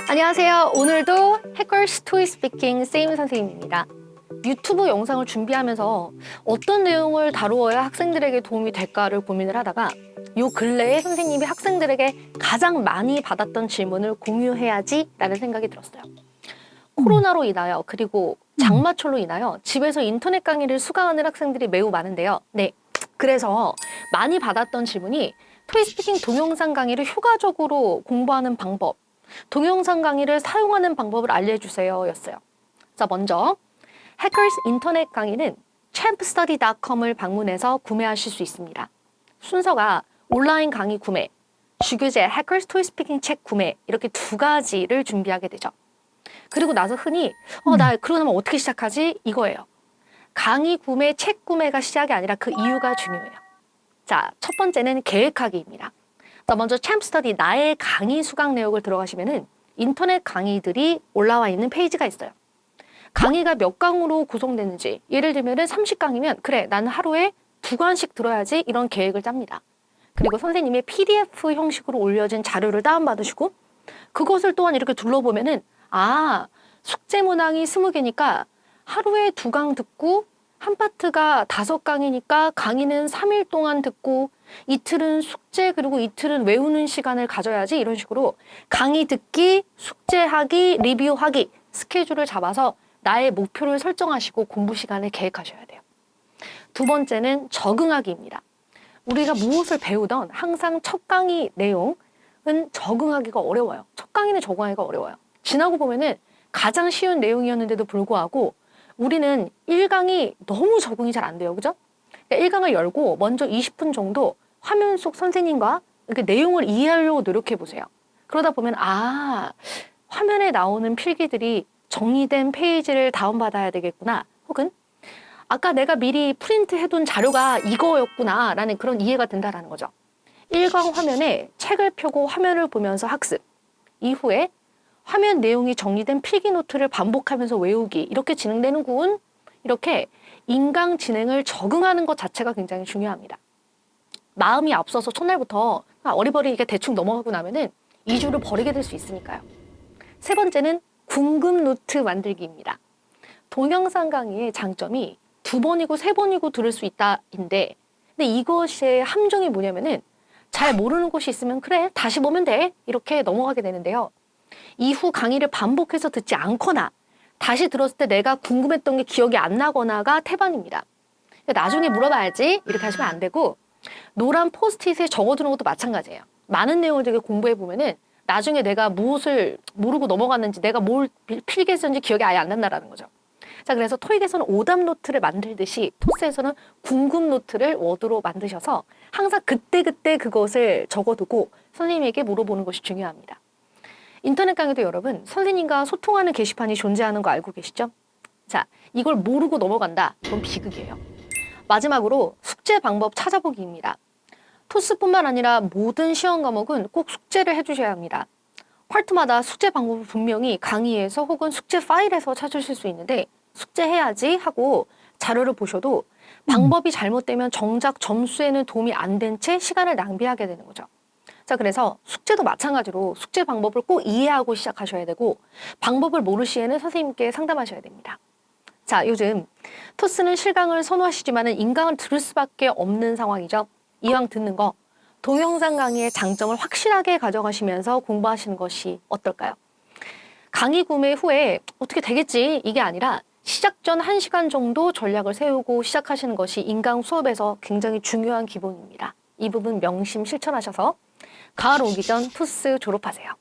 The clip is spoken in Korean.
안녕하세요. 오늘도 해커스 토이 스피킹 쌤 선생님입니다. 유튜브 영상을 준비하면서 어떤 내용을 다루어야 학생들에게 도움이 될까를 고민을 하다가 요 근래에 선생님이 학생들에게 가장 많이 받았던 질문을 공유해야지 라는 생각이 들었어요. 코로나로 인하여 그리고 장마철로 인하여 집에서 인터넷 강의를 수강하는 학생들이 매우 많은데요. 네, 그래서 많이 받았던 질문이 토이 스피킹 동영상 강의를 효과적으로 공부하는 방법, 동영상 강의를 사용하는 방법을 알려주세요 였어요. 자, 먼저 해커스 인터넷 강의는 champstudy.com을 방문해서 구매하실 수 있습니다. 순서가 온라인 강의 구매, 주교재 해커스 토이 스피킹 책 구매 이렇게 두 가지를 준비하게 되죠. 그리고 나서 흔히 나 그러면 어떻게 시작하지? 이거예요. 강의 구매, 책 구매가 시작이 아니라 그 이유가 중요해요. 자, 첫 번째는 계획하기입니다. 자, 먼저 챔스터디 나의 강의 수강 내역을 들어가시면은 인터넷 강의들이 올라와 있는 페이지가 있어요. 강의가 몇 강으로 구성되는지, 예를 들면은 30강이면 그래, 나는 하루에 2강씩 들어야지 이런 계획을 짭니다. 그리고 선생님의 PDF 형식으로 올려진 자료를 다운받으시고 그것을 또한 이렇게 둘러보면은 숙제 문항이 20개니까 하루에 2강 듣고 한 파트가 5강이니까 강의는 3일 동안 듣고 이틀은 숙제 그리고 이틀은 외우는 시간을 가져야지 이런 식으로 강의 듣기, 숙제하기, 리뷰하기 스케줄을 잡아서 나의 목표를 설정하시고 공부 시간을 계획하셔야 돼요. 두 번째는 적응하기입니다. 우리가 무엇을 배우던 항상 첫 강의 내용은 적응하기가 어려워요. 첫 강의는 적응하기가 어려워요. 지나고 보면은 가장 쉬운 내용이었는데도 불구하고 우리는 1강이 너무 적응이 잘 안 돼요. 그죠? 그러니까 1강을 열고 먼저 20분 정도 화면 속 선생님과 이렇게 내용을 이해하려고 노력해 보세요. 그러다 보면 화면에 나오는 필기들이 정리된 페이지를 다운받아야 되겠구나. 혹은 아까 내가 미리 프린트 해둔 자료가 이거였구나 라는 그런 이해가 된다라는 거죠. 1강 화면에 책을 펴고 화면을 보면서 학습. 이후에 화면 내용이 정리된 필기 노트를 반복하면서 외우기 이렇게 진행되는군. 이렇게 인강 진행을 적응하는 것 자체가 굉장히 중요합니다. 마음이 앞서서 첫날부터 어리버리하게 대충 넘어가고 나면은 2주를 버리게 될 수 있으니까요. 세 번째는 궁금 노트 만들기입니다. 동영상 강의의 장점이 2번이고 3번이고 들을 수 있다인데 근데 이것의 함정이 뭐냐면은 잘 모르는 곳이 있으면 그래 다시 보면 돼 이렇게 넘어가게 되는데요. 이후 강의를 반복해서 듣지 않거나 다시 들었을 때 내가 궁금했던 게 기억이 안 나거나가 태반입니다. 나중에 물어봐야지 이렇게 하시면 안 되고 노란 포스트잇에 적어두는 것도 마찬가지예요. 많은 내용을 되게 공부해보면은 나중에 내가 무엇을 모르고 넘어갔는지 내가 뭘 필기했었는지 기억이 아예 안 난다라는 거죠. 자, 그래서 토익에서는 오답 노트를 만들듯이 토스에서는 궁금 노트를 워드로 만드셔서 항상 그때그때 그것을 적어두고 선생님에게 물어보는 것이 중요합니다. 인터넷 강의도 여러분 선생님과 소통하는 게시판이 존재하는 거 알고 계시죠? 자, 이걸 모르고 넘어간다. 이건 비극이에요. 마지막으로 숙제 방법 찾아보기입니다. 토스뿐만 아니라 모든 시험 과목은 꼭 숙제를 해주셔야 합니다. ኳ트마다 숙제 방법을 분명히 강의에서 혹은 숙제 파일에서 찾으실 수 있는데 숙제해야지 하고 자료를 보셔도 방법이 잘못되면 정작 점수에는 도움이 안 된 채 시간을 낭비하게 되는 거죠. 자, 그래서 숙제도 마찬가지로 숙제 방법을 꼭 이해하고 시작하셔야 되고 방법을 모를 시에는 선생님께 상담하셔야 됩니다. 자, 요즘 토스는 실강을 선호하시지만은 인강을 들을 수밖에 없는 상황이죠. 이왕 듣는 거 동영상 강의의 장점을 확실하게 가져가시면서 공부하시는 것이 어떨까요? 강의 구매 후에 어떻게 되겠지 이게 아니라 시작 전 1시간 정도 전략을 세우고 시작하시는 것이 인강 수업에서 굉장히 중요한 기본입니다. 이 부분 명심 실천하셔서 가을 오기 전 토스 졸업하세요.